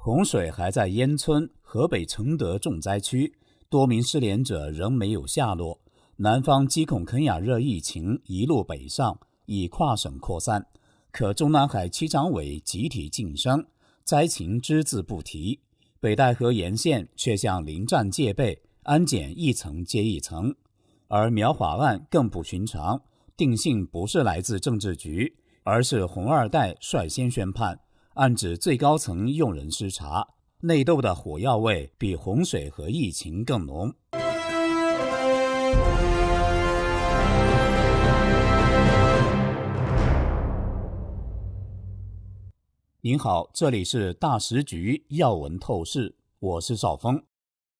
洪水还在烟村河北承德重灾区，多名失联者仍没有下落。南方疾恐肯雅热疫情一路北上，已跨省扩散，可中南海七常委集体晋升，灾情只字不提。北戴河沿线却像临战戒备，安检一层接一层。而苗华案更不寻常，定性不是来自政治局，而是红二代率先宣判，暗指最高层用人失察，内斗的火药味比洪水和疫情更浓。您好，这里是大时局要闻透视，我是邵峰。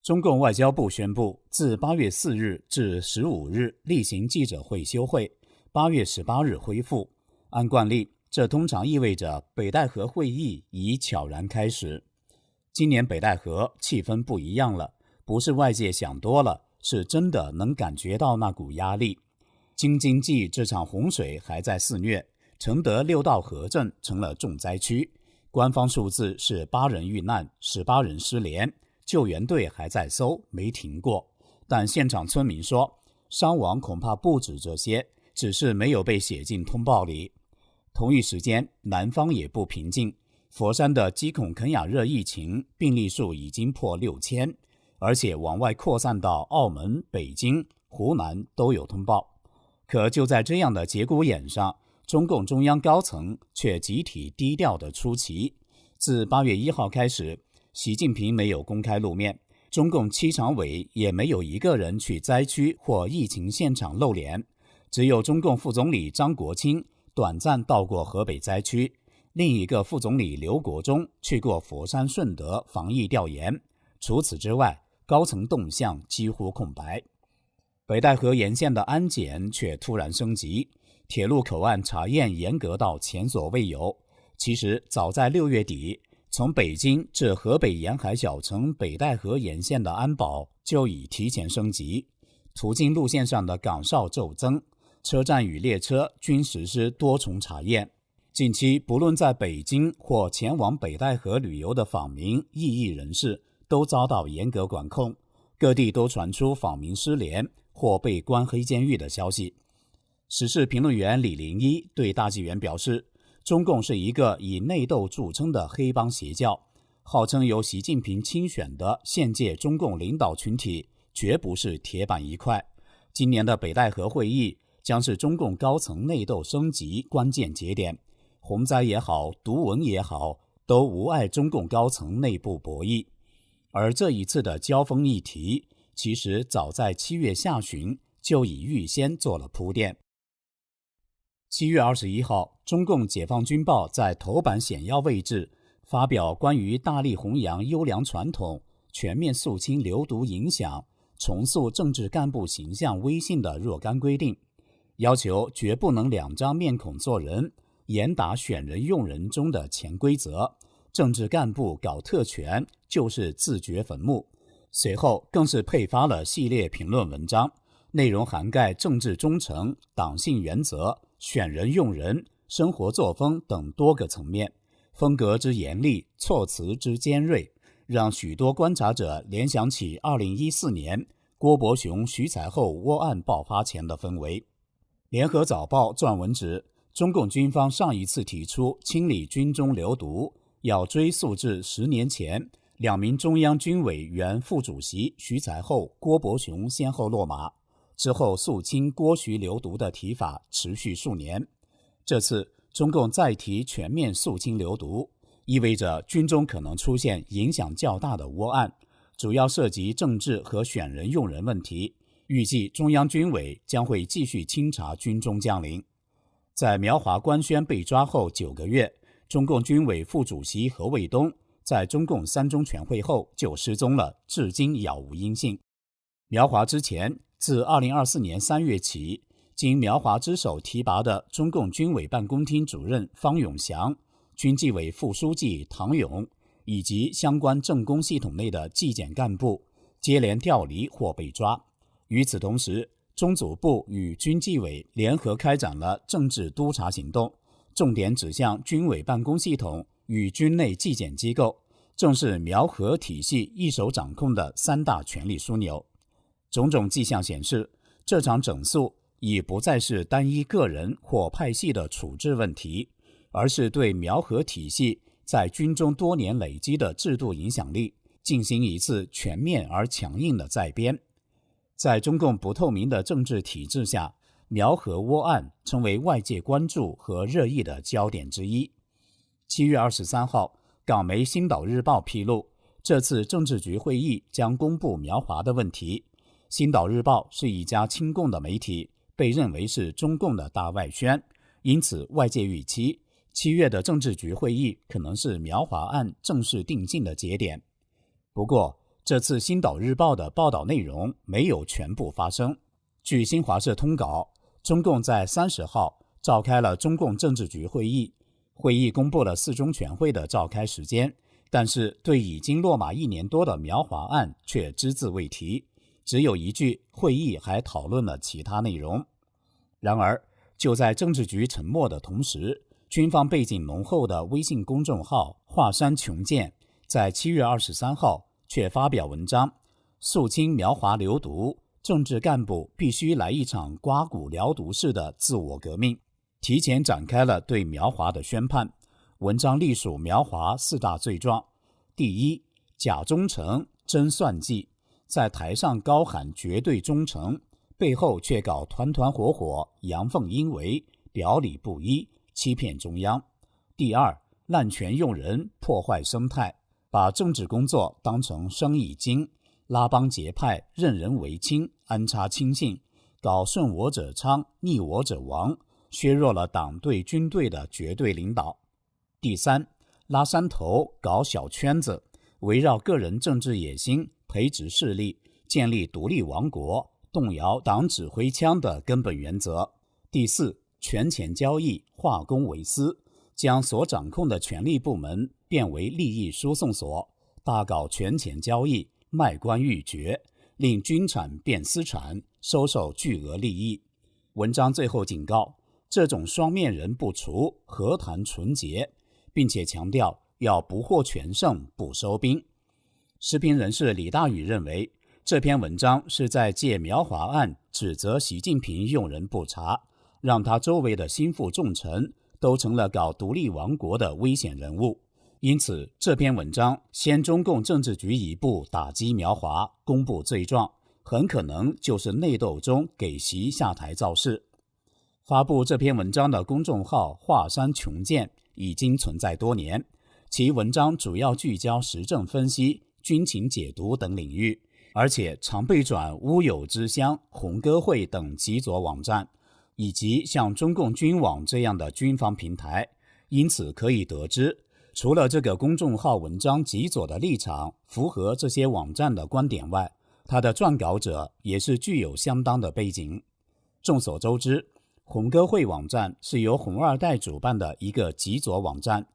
中共外交部宣布，自8月4日至15日例行记者会休会，8月18日恢复。按惯例，这通常意味着北戴河会议已悄然开始。今年北戴河气氛不一样了，不是外界想多了，是真的能感觉到那股压力。京津冀这场洪水还在肆虐，承德6道河镇成了重灾区，官方数字是8人遇难，18人失联，救援队还在搜，没停过。但现场村民说，伤亡恐怕不止这些，只是没有被写进通报里。同一时间，南方也不平静，佛山的疾恐肯雅热疫情病例数已经破6000，而且往外扩散到澳门、北京、湖南都有通报。可就在这样的节骨眼上，中共中央高层却集体低调地出奇。自8月1号开始，习近平没有公开露面，中共七常委也没有一个人去灾区或疫情现场露脸，只有中共副总理张国清短暂到过河北灾区，另一个副总理刘国中去过佛山顺德防疫调研。除此之外，高层动向几乎空白。北戴河沿线的安检却突然升级，铁路口岸查验严格到前所未有。其实早在6月底，从北京至河北沿海小城北戴河沿线的安保就已提前升级，途经路线上的岗哨骤增，车站与列车均实施多重查验。近期不论在北京或前往北戴河旅游的访民、异议人士都遭到严格管控，各地都传出访民失联或被关黑监狱的消息。时事评论员李林一对大纪元表示，中共是一个以内斗著称的黑帮邪教，号称由习近平亲选的现届中共领导群体绝不是铁板一块。今年的北戴河会议将是中共高层内斗升级关键节点，洪灾也好，毒蚊也好，都无碍中共高层内部博弈。而这一次的交锋议题，其实早在7月下旬就已预先做了铺垫。7月21号，中共解放军报在头版显要位置发表关于大力弘扬优良传统、全面肃清流毒影响、重塑政治干部形象威信的若干规定，要求绝不能两张面孔做人，严打选人用人中的潜规则，政治干部搞特权就是自掘坟墓。随后更是配发了系列评论文章，内容涵盖政治忠诚、党性原则、选人用人、生活作风等多个层面，风格之严厉，措辞之尖锐，让许多观察者联想起2014年郭伯雄、徐才厚窝案爆发前的氛围。联合早报撰文指，中共军方上一次提出清理军中流毒，要追溯至10年前2名中央军委原副主席徐才厚、郭伯雄先后落马，之后肃清郭徐流毒的提法持续数年。这次中共再提全面肃清流毒，意味着军中可能出现影响较大的窝案，主要涉及政治和选人用人问题。预计中央军委将会继续清查军中将领。在苗华官宣被抓后9个月，中共军委副主席何卫东在中共3中全会后就失踪了，至今杳无音信。苗华之前，自2024年3月起，经苗华之手提拔的中共军委办公厅主任方永祥、军纪委副书记唐勇以及相关政工系统内的纪检干部接连调离或被抓。与此同时，中组部与军纪委联合开展了政治督查行动，重点指向军委办公系统与军内纪检机构，正是苗合体系一手掌控的三大权力枢纽。种种迹象显示，这场整肃已不再是单一个人或派系的处置问题，而是对苗合体系在军中多年累积的制度影响力进行一次全面而强硬的再编。在中共不透明的政治体制下，苗合窝案成为外界关注和热议的焦点之一。7月23号，港媒《星岛日报》披露，这次政治局会议将公布苗华的问题。星岛日报是一家亲共的媒体，被认为是中共的大外宣，因此外界预期7月的政治局会议可能是苗华案正式定性的节点。不过，这次星岛日报的报道内容没有全部发生。据新华社通稿，中共在30号召开了中共政治局会议，会议公布了4中全会的召开时间，但是对已经落马1年多的苗华案却只字未提，只有一句会议还讨论了其他内容。然而，就在政治局沉默的同时，军方背景浓厚的微信公众号华山琼建在7月23号却发表文章，肃清苗华流毒，政治干部必须来一场刮骨疗毒式的自我革命，提前展开了对苗华的宣判。文章隶属苗华4大罪状：第一，假忠诚、真算计，在台上高喊绝对忠诚，背后却搞团团伙伙、阳奉阴违，表里不一，欺骗中央。第二，滥权用人，破坏生态，把政治工作当成生意经，拉帮结派，任人唯亲，安插亲信，搞顺我者昌，逆我者亡，削弱了党对军队的绝对领导。第三，拉山头，搞小圈子，围绕个人政治野心，培植势力，建立独立王国，动摇党指挥枪的根本原则。第四，权钱交易，化公为私，将所掌控的权力部门变为利益输送所，大搞权钱交易，卖官鬻爵，令军产变私产，收受巨额利益。文章最后警告，这种双面人不除，何谈纯洁，并且强调要不获全胜，不收兵。时评人士李大宇认为，这篇文章是在借苗华案指责习近平用人不察，让他周围的心腹重臣都成了搞独立王国的危险人物。因此，这篇文章先中共政治局一步打击苗华，公布罪状，很可能就是内斗中给习下台造势。发布这篇文章的公众号华山琼建已经存在多年，其文章主要聚焦时政分析、军情解读等领域，而且常被转乌有之乡、红歌会等极左网站，以及像中共军网这样的军方平台。因此可以得知，除了这个公众号文章极左的立场符合这些网站的观点外，他的撰稿者也是具有相当的背景。众所周知，红歌会网站是由红二代主办的一个极左网站，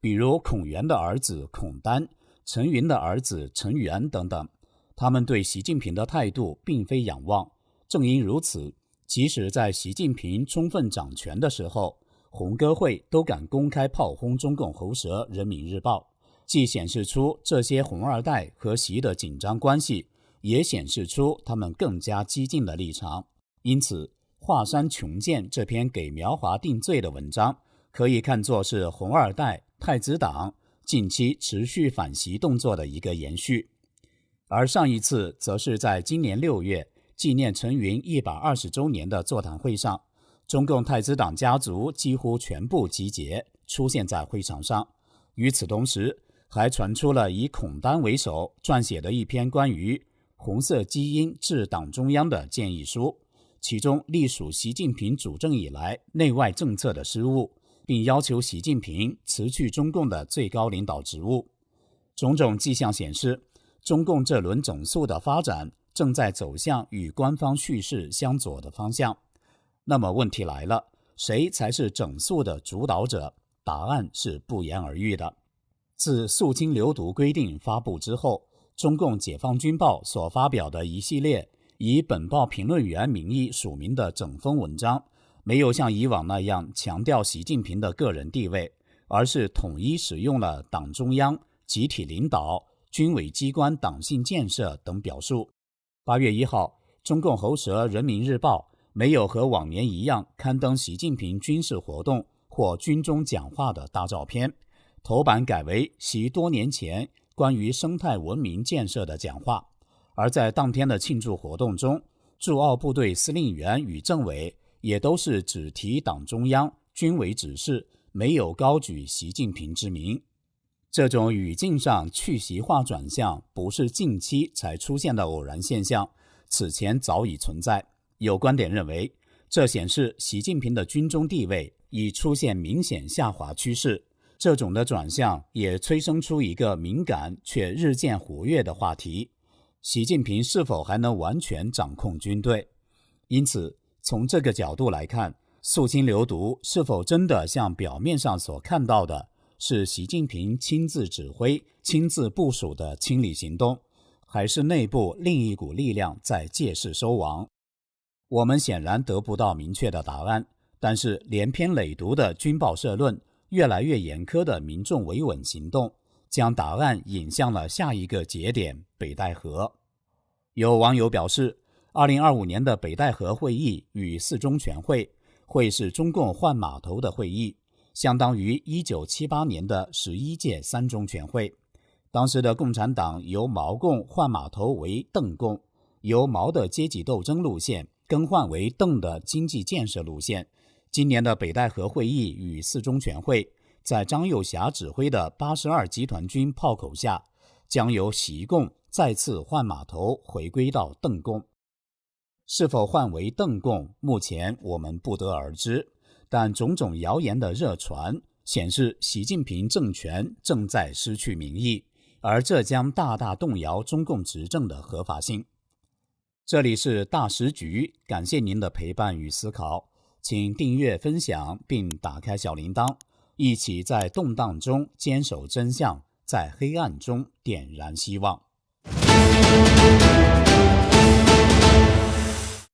比如孔元的儿子孔丹、陈云的儿子陈元等等，他们对习近平的态度并非仰望。正因如此，即使在习近平充分掌权的时候，红歌会都敢公开炮轰中共喉舌人民日报，既显示出这些红二代和习的紧张关系，也显示出他们更加激进的立场。因此，华山琼建这篇给苗华定罪的文章，可以看作是红二代、太子党近期持续反习动作的一个延续。而上一次则是在今年6月纪念陈云120周年的座谈会上，中共太子党家族几乎全部集结出现在会场上。与此同时，还传出了以孔丹为首撰写的一篇关于红色基因致党中央的建议书，其中隶属习近平主政以来内外政策的失误，并要求习近平辞去中共的最高领导职务。种种迹象显示，中共这轮整肃的发展正在走向与官方叙事相左的方向。那么问题来了，谁才是整肃的主导者？答案是不言而喻的。自肃清流毒规定发布之后，中共解放军报所发表的一系列以本报评论员名义署名的整风文章，没有像以往那样强调习近平的个人地位，而是统一使用了党中央、集体领导、军委机关党性建设等表述。8月1号，中共喉舌《人民日报》没有和往年一样刊登习近平军事活动或军中讲话的大照片，头版改为习多年前关于生态文明建设的讲话。而在当天的庆祝活动中，驻澳部队司令员与政委也都是只提党中央、军委指示，没有高举习近平之名。这种语境上去习化转向不是近期才出现的偶然现象，此前早已存在。有观点认为，这显示习近平的军中地位已出现明显下滑趋势。这种的转向也催生出一个敏感却日渐活跃的话题：习近平是否还能完全掌控军队？因此，从这个角度来看，肃清流毒是否真的像表面上所看到的，是习近平亲自指挥、亲自部署的清理行动，还是内部另一股力量在借势收网？我们显然得不到明确的答案，但是连篇累牍的军报社论、越来越严苛的民众维稳行动，将答案引向了下一个节点——北戴河。有网友表示，2025年的北戴河会议与四中全会会是中共换码头的会议，相当于1978年的11届三中全会。当时的共产党由毛共换码头为邓共，由毛的阶级斗争路线更换为邓的经济建设路线。今年的北戴河会议与四中全会，在张又侠指挥的82集团军炮口下，将由习共再次换码头回归到邓共。是否换为邓共，目前我们不得而知，但种种谣言的热传显示习近平政权正在失去民意，而这将大大动摇中共执政的合法性。这里是大时局，感谢您的陪伴与思考，请订阅分享并打开小铃铛，一起在动荡中坚守真相，在黑暗中点燃希望。